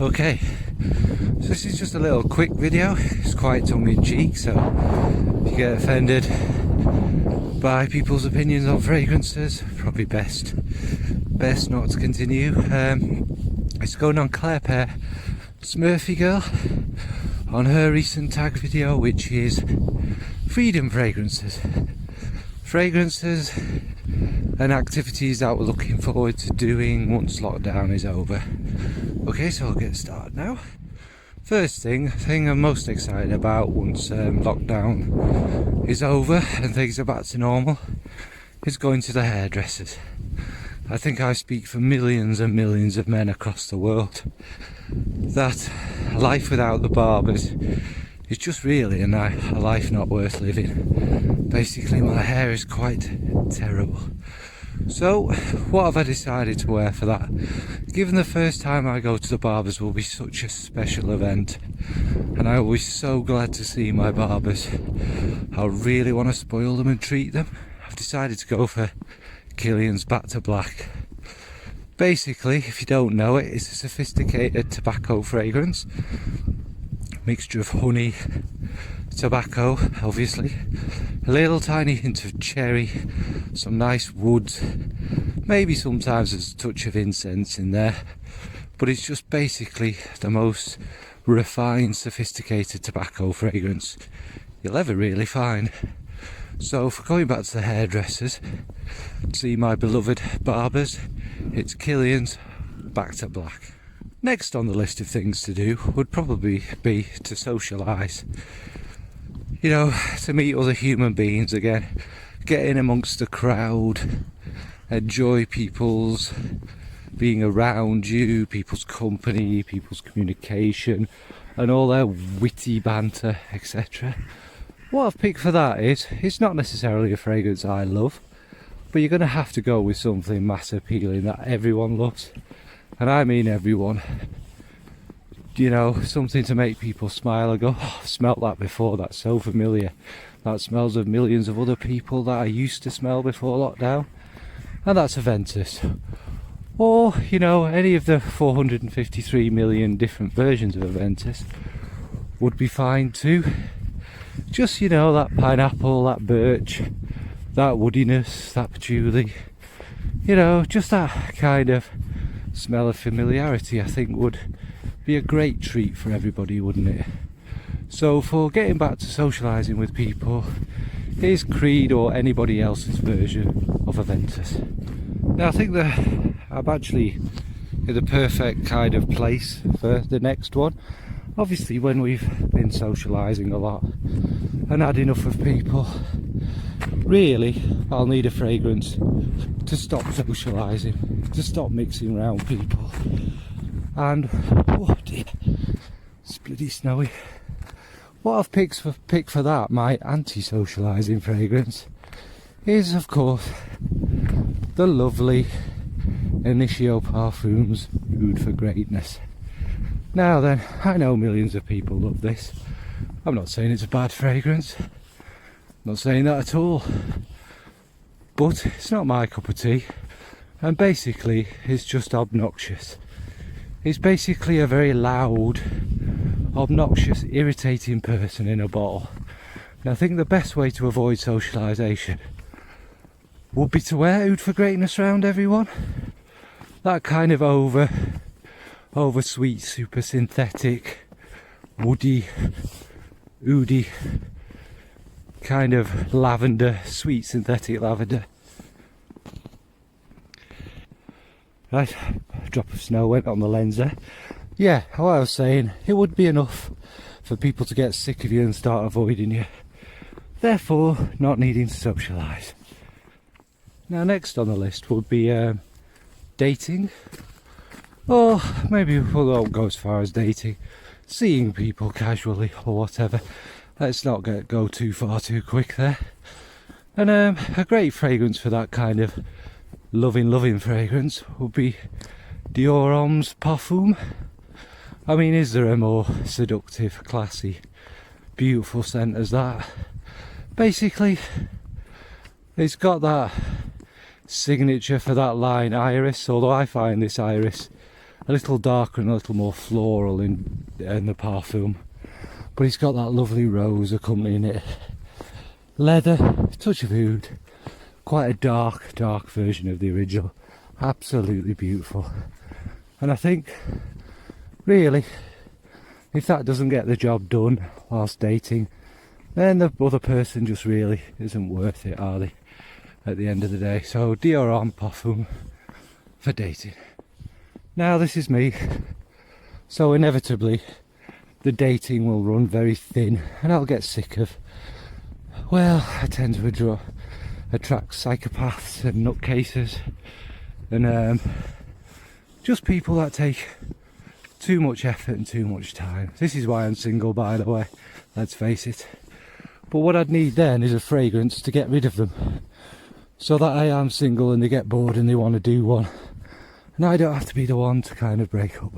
Okay, so this is just a little quick video. It's quite tongue-in-cheek, so if you get offended by people's opinions on fragrances, probably best not to continue. It's going on Claire Pear Smurfy Girl on her recent tag video, which is freedom fragrances and activities that we're looking forward to doing once lockdown is over. Okay, so I'll get started now. First thing I'm most excited about once lockdown is over and things are back to normal is going to the hairdressers. I think I speak for millions and millions of men across the world that life without the barbers is just really a life not worth living. Basically, my hair is quite terrible. So, what have I decided to wear for that? Given the first time I go to the barbers will be such a special event, and I will be so glad to see my barbers, I really want to spoil them and treat them. I've decided to go for Kilian's Back to Black. Basically, if you don't know it, it's a sophisticated tobacco fragrance. Mixture of honey, tobacco, obviously, a little tiny hint of cherry, some nice woods, maybe sometimes there's a touch of incense in there, but it's just basically the most refined, sophisticated tobacco fragrance you'll ever really find. So for going back to the hairdressers, see my beloved barbers, it's Kilian's Back to Black. Next on the list of things to do would probably be to socialise. You know, to meet other human beings again, get in amongst the crowd, enjoy people's being around you, people's company, people's communication, and all their witty banter, etc. What I've picked for that is, it's not necessarily a fragrance I love, but you're going to have to go with something mass appealing that everyone loves. And I mean everyone. You know, something to make people smile and go, oh, I've smelt that before, that's so familiar. That smells of millions of other people that I used to smell before lockdown. And that's Aventus. Or, you know, any of the 453 million different versions of Aventus would be fine too. Just, you know, that pineapple, that birch, that woodiness, that patchouli. You know, just that kind of smell of familiarity, I think would be a great treat for everybody, wouldn't it? So for getting back to socialising with people, here's Creed or anybody else's version of Aventus. Now I think that I'm actually in the perfect kind of place for the next one. Obviously when we've been socialising a lot and had enough of people, really I'll need a fragrance to stop socialising, to stop mixing around people. And oh dear, it's bloody snowy. What I've picked for that, my anti-socialising fragrance, is of course the lovely Initio Parfums Oud for Greatness. Now then, I know millions of people love this. I'm not saying it's a bad fragrance, I'm not saying that at all, but it's not my cup of tea, and basically it's just obnoxious. It's basically a very loud, obnoxious, irritating person in a bottle. And I think the best way to avoid socialisation would be to wear Oud for Greatness around everyone. That kind of over sweet, super synthetic, woody, oudy kind of lavender, sweet synthetic lavender. Right, a drop of snow went on the lens there. Yeah, what I was saying, it would be enough for people to get sick of you and start avoiding you, therefore not needing to socialise. Now next on the list would be dating, or maybe we won't go as far as dating, seeing people casually or whatever. Let's not go too far too quick there. And a great fragrance for that kind of loving fragrance would be Dior Homme Parfum. I mean, is there a more seductive, classy, beautiful scent as that? Basically, it's got that signature for that line Iris, although I find this Iris a little darker and a little more floral in the parfum, but it's got that lovely rose accompanying it. Leather, touch of oud, quite a dark version of the original. Absolutely beautiful. And I think, really, if that doesn't get the job done whilst dating, then the other person just really isn't worth it, are they, at the end of the day? So Dior Homme Parfum for dating. Now this is me, so inevitably the dating will run very thin and I'll get sick of, well, I tend to attract psychopaths and nutcases and just people that take too much effort and too much time. This is why I'm single, by the way, let's face it. But what I'd need then is a fragrance to get rid of them, so that I am single and they get bored and they want to do one, and I don't have to be the one to kind of break up.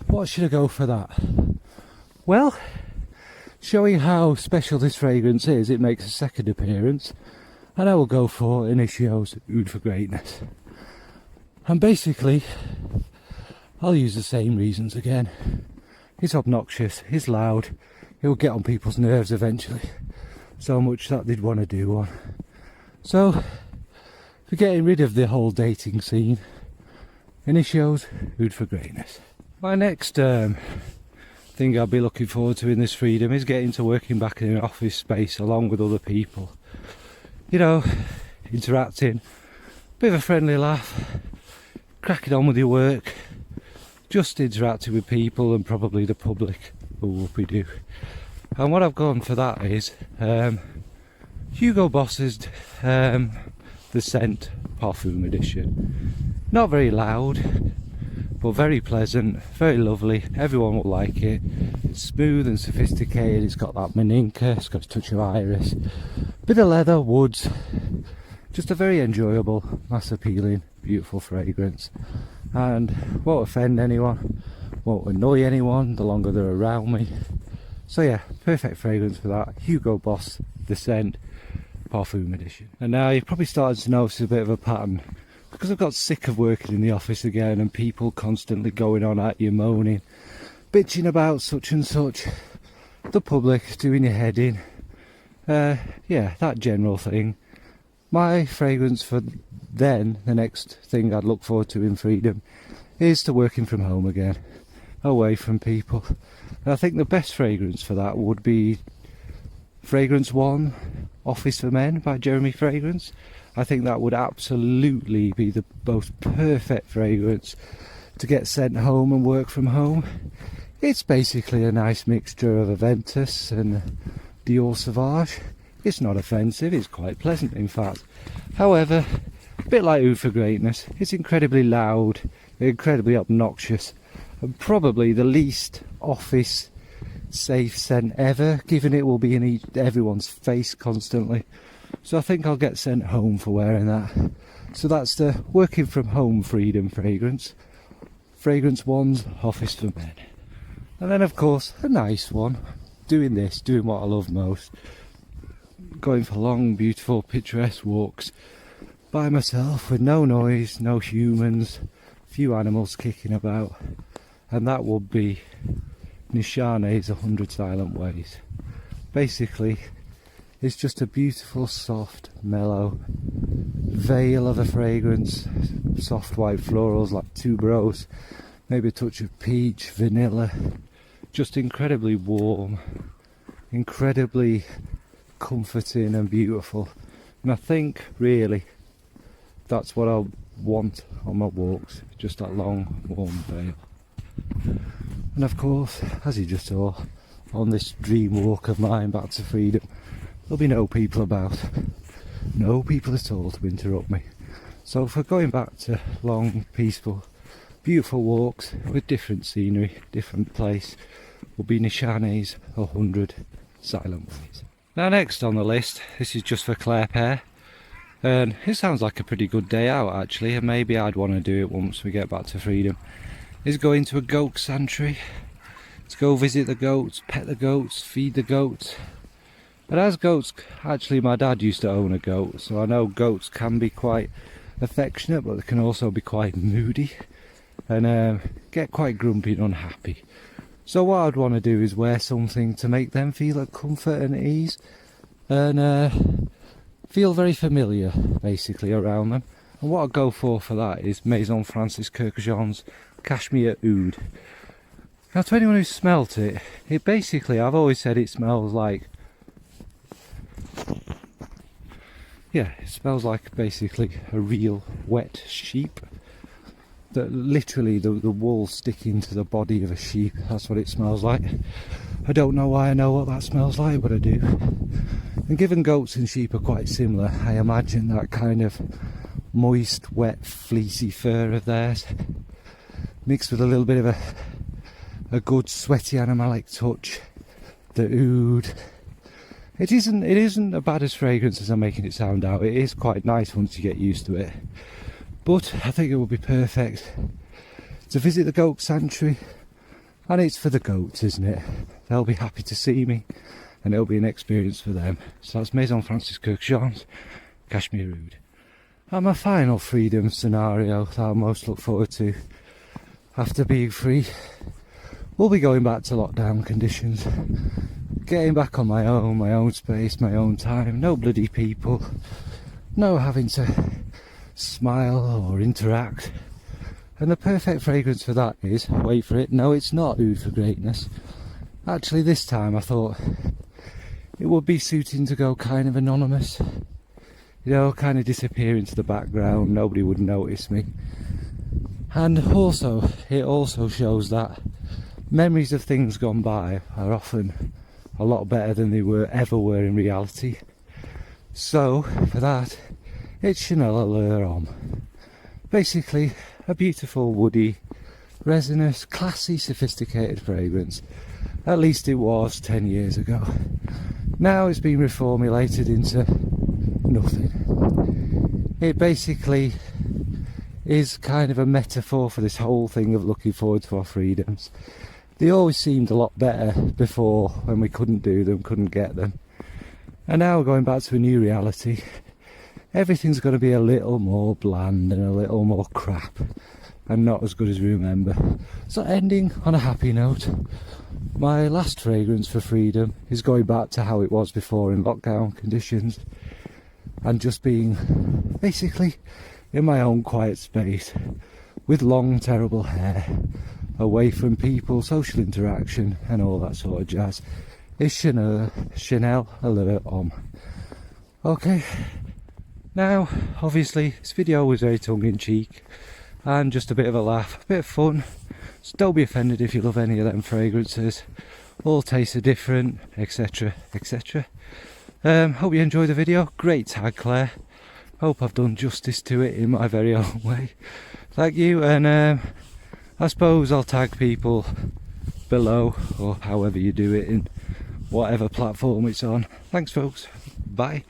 What should I go for that? Well, showing how special this fragrance is, it makes a second appearance, and I will go for Initio's Oud for Greatness. And basically, I'll use the same reasons again. It's obnoxious, it's loud, it will get on people's nerves eventually, so much that they'd want to do one. So, for getting rid of the whole dating scene, Initio's Oud for Greatness. My next thing I'll be looking forward to in this freedom is getting to working back in an office space along with other people. You know, interacting, bit of a friendly laugh, cracking on with your work, just interacting with people and probably the public will whoop we do. And what I've gone for that is Hugo Boss's The Scent Parfum Edition. Not very loud, but very pleasant, very lovely. Everyone will like it. It's smooth and sophisticated. It's got that maninka, it's got a touch of iris, bit of leather, woods. Just a very enjoyable, mass appealing, beautiful fragrance, and won't offend anyone, won't annoy anyone the longer they're around me. So yeah, perfect fragrance for that. Hugo Boss The Scent Parfum Edition. And now you're probably starting to notice a bit of a pattern, because I've got sick of working in the office again and people constantly going on at you, moaning, bitching about such and such, the public doing your head in, yeah, that general thing. My fragrance for then, the next thing I'd look forward to in freedom, is to working from home again, away from people. And I think the best fragrance for that would be Fragrance One, Office for Men by Jeremy Fragrance. I think that would absolutely be the most perfect fragrance to get sent home and work from home. It's basically a nice mixture of Aventus and Dior Sauvage. It's not offensive, it's quite pleasant in fact. However, a bit like Oud for Greatness, it's incredibly loud, incredibly obnoxious, and probably the least office safe scent ever, given it will be in everyone's face constantly. So I think I'll get sent home for wearing that. So that's the working from home freedom fragrance. Fragrance One's Office for Men. And then of course a nice one, doing what I love most, going for long, beautiful, picturesque walks by myself with no noise, no humans, few animals kicking about, and that would be Nishane's 100 Silent Ways. Basically, it's just a beautiful, soft, mellow veil of a fragrance, soft white florals like tuberose, maybe a touch of peach, vanilla, just incredibly warm, incredibly comforting and beautiful. And I think really that's what I want on my walks, just that long warm veil. And of course, as you just saw on this dream walk of mine back to freedom, there'll be no people about, no people at all to interrupt me. So for going back to long, peaceful, beautiful walks with different scenery, different place, will be Nishane's 100 Silent Ways. Now next on the list, this is just for Claire Pear, and it sounds like a pretty good day out actually, and maybe I'd want to do it once we get back to freedom, is going to a goat sanctuary to go visit the goats, pet the goats, feed the goats. And as goats, actually my dad used to own a goat, so I know goats can be quite affectionate, but they can also be quite moody. and get quite grumpy and unhappy. So what I'd want to do is wear something to make them feel at comfort and ease, and feel very familiar basically around them. And what I'd go for that is Maison Francis Kurkdjian's Cashmere Oud. Now, to anyone who's smelt it, it basically, I've always said it smells like, yeah, it smells like basically a real wet sheep. That literally the wool sticking to the body of a sheep, that's what it smells like. I don't know why I know what that smells like, but I do. And given goats and sheep are quite similar, I imagine that kind of moist, wet, fleecy fur of theirs, mixed with a little bit of a good sweaty animalic touch. The oud. It isn't as bad as fragrance as I'm making it sound out. It is quite nice once you get used to it. But I think it would be perfect to visit the goat sanctuary, and it's for the goats, isn't it? They'll be happy to see me, and it'll be an experience for them. So that's Maison Francis Kurkdjian's Cashmere Oud. And my final freedom scenario that I most look forward to after being free will be going back to lockdown conditions, getting back on my own space, my own time, no bloody people, no having to smile or interact. And the perfect fragrance for that is, wait for it, no, it's not Oud for Greatness. Actually, this time I thought it would be suiting to go kind of anonymous, you know, kind of disappear into the background, nobody would notice me. And also, it also shows that memories of things gone by are often a lot better than they ever were in reality. So for that, it's Chanel Allure Homme. Basically a beautiful, woody, resinous, classy, sophisticated fragrance. At least it was 10 years ago. Now it's been reformulated into nothing. It basically is kind of a metaphor for this whole thing of looking forward to our freedoms. They always seemed a lot better before, when we couldn't do them, couldn't get them. And now we're going back to a new reality. Everything's going to be a little more bland and a little more crap, and not as good as we remember. So ending on a happy note, my last fragrance for freedom is going back to how it was before in lockdown conditions, and just being basically in my own quiet space with long terrible hair, away from people, social interaction and all that sort of jazz. Is Chanel Allure Homme. Okay, now obviously this video was very tongue-in-cheek and just a bit of a laugh, a bit of fun, so don't be offended if you love any of them fragrances. All tastes are different, etc, etc. Hope you enjoyed the video. Great tag, Claire. Hope I've done justice to it in my very own way. Thank you, and I suppose I'll tag people below, or however you do it, in whatever platform it's on. Thanks folks, bye.